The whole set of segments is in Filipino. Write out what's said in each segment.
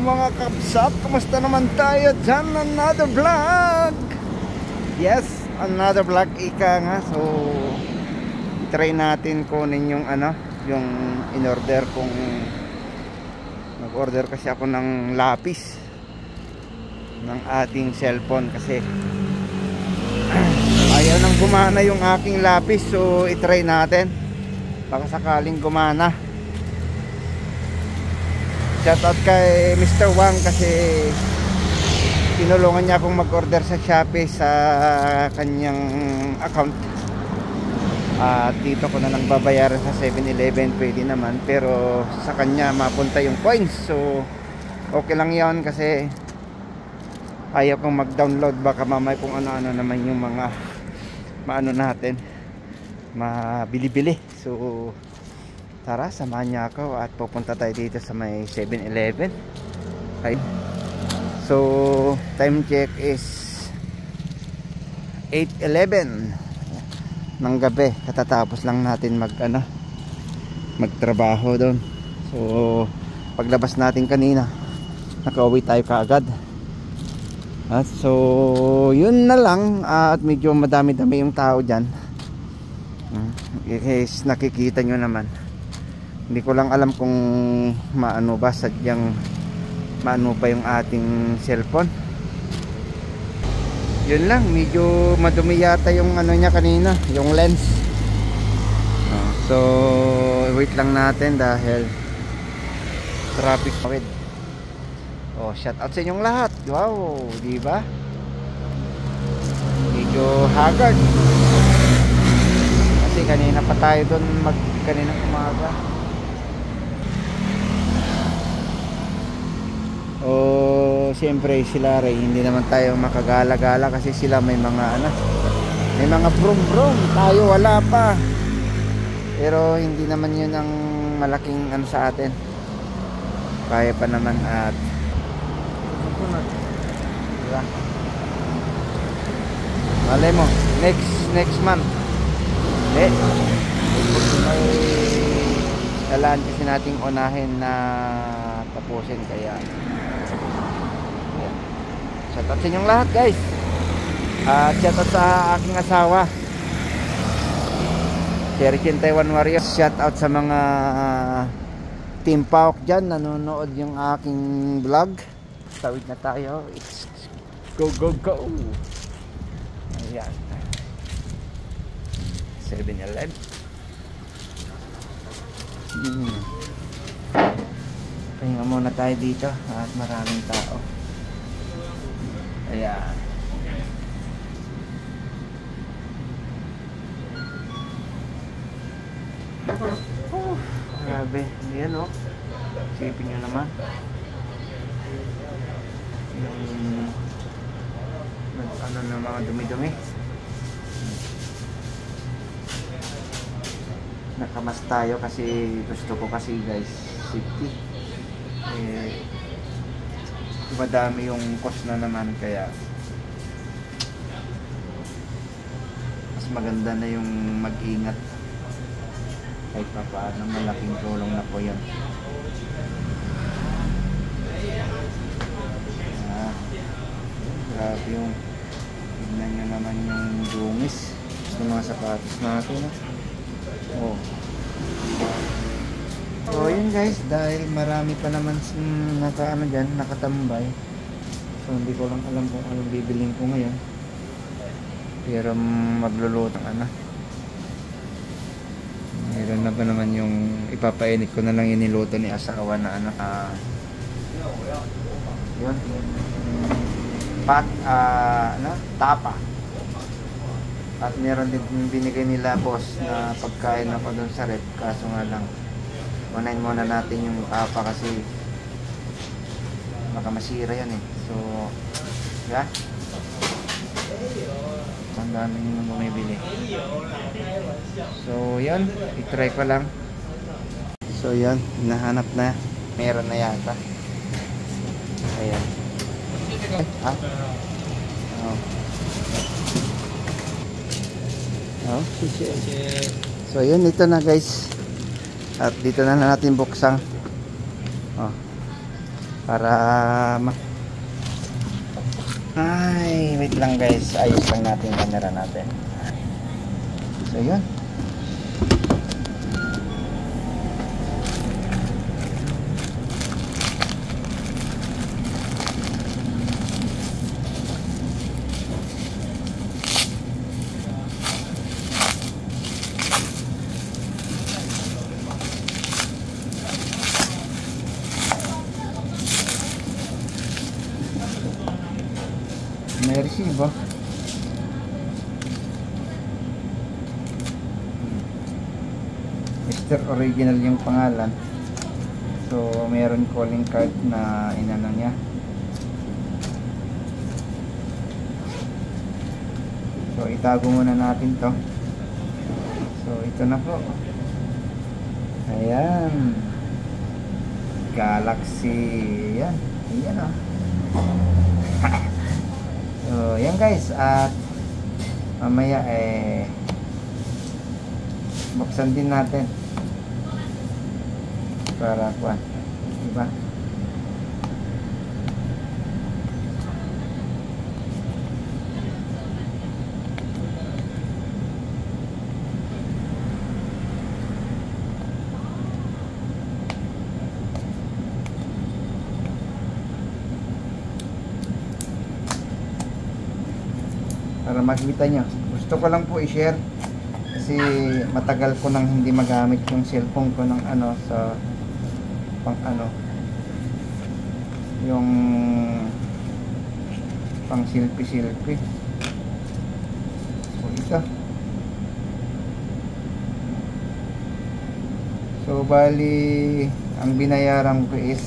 mga kapsap, kumusta naman tayo dyan? Another vlog. Yes, another vlog ika nga. So try natin kunin yung yung in-order kung nag-order kasi ako ng lapis ng ating cellphone kasi ayaw nang gumana yung aking lapis. So itry natin, baka sakaling gumana. Shoutout kay Mr. Wang kasi tinulungan niya akong mag-order sa Shopee sa kanyang account. At dito ko na lang babayaran sa 7-Eleven, pwede naman, pero sa kanya mapunta yung coins. So okay lang yon kasi ayaw kong mag-download, baka mamay kung ano-ano naman yung mga maano natin, mabili-bili. So tara, samahan niya ako at pupunta tayo dito sa may 7-Eleven. Okay. So time check is 8:11 ng gabi. Katatapos lang natin magtrabaho doon. So paglabas natin kanina, nakauwi tayo kaagad. At so yun na lang, at medyo madami-dami yung tao dyan. Guys, nakikita nyo naman. Hindi ko lang alam kung maano ba, sadyang maano pa yung ating cellphone. Yun lang, medyo madumi yata yung niya kanina, yung lens. So wait lang natin dahil traffic. Oh, shout out sa inyong lahat. Wow, di ba? Medyo haggard. Kasi kanina pa tayo doon kaninang umaga. O siyempre sila rin, hindi naman tayo makagala-gala kasi sila may mga may mga brum-brum, tayo wala pa. Pero hindi naman yun ang malaking sa atin. Kaya pa naman. At diba? Malay mo next month may dalaan kasi nating unahin na tapusin. Kaya shoutout sa inyong lahat, guys. Shoutout sa aking asawa, Cherichin Taiwan Warriors. Shoutout sa mga Team Paok dyan, nanonood yung aking vlog. Tawid na tayo. It's go go go. Ayan, 7-Eleven. Pahinga muna tayo dito at maraming tao. Ayan. Grabe. Ayan o. Sipin nyo naman. Yung na mga dumi-dumi. Nakamas tayo kasi gusto ko kasi, guys, safety. Madami yung cost na naman, kaya mas maganda na yung mag-ingat. Kahit pa paano, malaking tulong na po yan. Grabe yung, tignan nyo naman yung dungis sa mga sapatos natin. Oh. So yun, guys, dahil marami pa naman dyan, nakatambay. So hindi ko lang alam kung anong bibiling ko ngayon. Pero magluluto meron na ba naman yung ipapainit ko na lang yung niluto ni asawa na yun, tapa. At meron din binigay nila boss na pagkain ako doon sa rep, kaso nga lang unahin muna natin yung tapa kasi baka masira yan eh. So yeah, ang dami yung bumibili. So yan, itry ko lang. So yan, hinahanap na, meron na yata. Ayan. So yun, ito na, guys. At dito na natin buksan. para ay, wait lang guys, ayos lang natin yung camera natin. So yun. May resibo. Mr. Original yung pangalan. So mayroon calling card na inano niya. So itago muna natin to. So ito na po. Ayan. Galaxy. Ayan. Ayan o. So, yan guys, at mamaya buksan din natin para kuan, diba? Para makita nyo. Gusto ko lang po i-share kasi matagal ko nang hindi magamit yung cellphone ko ng ano sa pang ano yung pang selfie. So ito. So bali ang binayaran ko is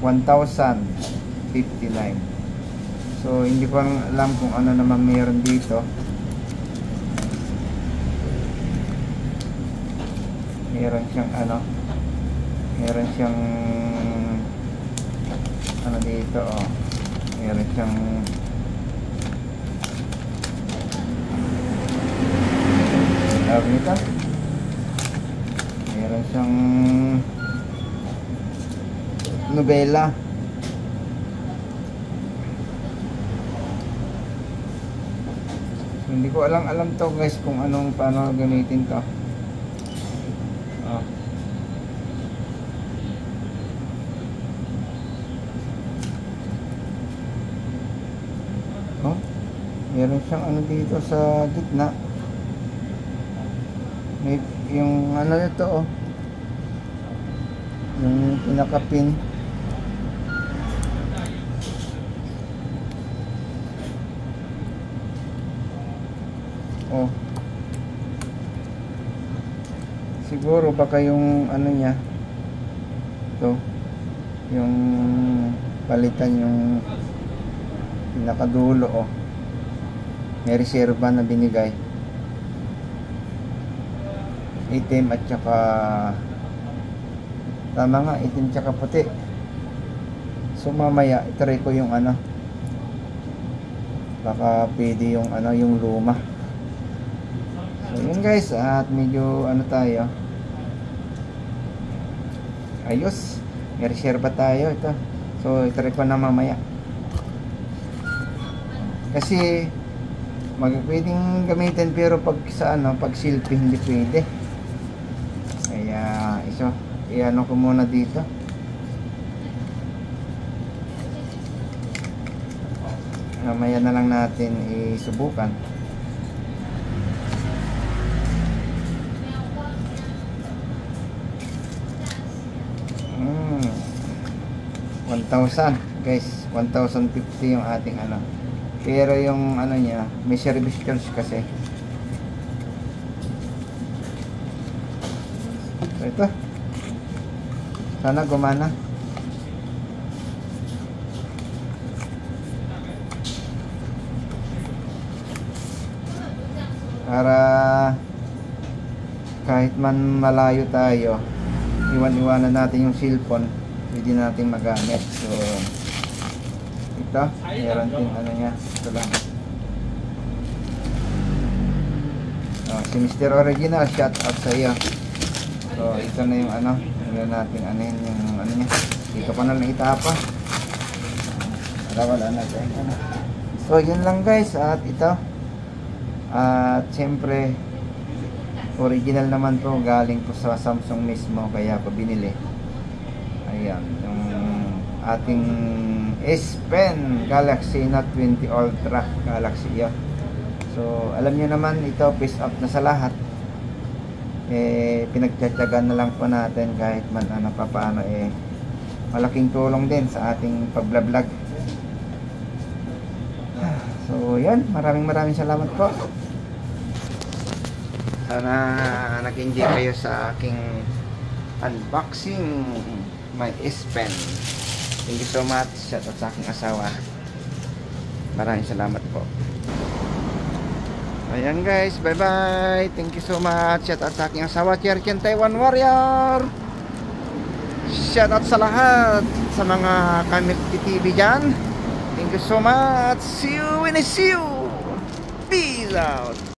1,059. So hindi ko alam kung ano naman meron dito. Meron siyang ano, meron siyang ano dito, oh. Meron siyang tawag nito, meron siyang nobela. Hindi ko alam to guys kung anong paano gamitin to. Oh. Oh. Meron siyang ano dito sa gitna. May yung ano nito, oh. Yung pinaka-pin. Oh. Siguro baka yung ano niya ito, yung palitan yung pinakadulo, oh. May reserva na binigay. Itim at saka tama nga, itim tsaka puti. So mamaya itry ko yung ano, baka pwede yung ano, yung luma. So yun guys, at medyo ano tayo, ayos, may reserva tayo ito. So itry ko na mamaya kasi pwedeng gamitin pero pag sa ano, pag selfie hindi pwede. Kaya i-ano ko muna dito. Mamaya na lang natin isubukan. 1,000 guys, 1,050 yung ating ano, pero yung ano niya may service charge kasi. So ito, sana gumana. Para kahit man malayo tayo, iwan-iwanan natin yung cellphone, pwede natin magamit. So ito, meron din ano niya, ito lang. Si Mr. Original, shout out sa iyo. So ito na yung ano, yun natin ano yun, yung ano niya. Dito ko na itapa. Para wala na tayo ano. So yun lang guys, at ito. At siyempre original naman to, galing po sa Samsung mismo, kaya ko binili. Ayan, yung ating S Pen Galaxy Note 20 Ultra Galaxy yun. So alam niyo naman, ito face up na sa lahat. Pinagtsatsagan na lang po natin kahit man ano pa paano, malaking tulong din sa ating pagbablog. So yan, maraming salamat po. Sana nag-enjoy kayo sa aking unboxing my S Pen. Thank you so much. Shout out sa aking asawa. Maraming salamat po. Ayan guys, bye bye. Thank you so much. Shout out sa aking asawa, Cherchen Taiwan Warrior. Shout out sa lahat, sa mga Kamil TV dyan. Thank you so much. See you when I see you. Peace out.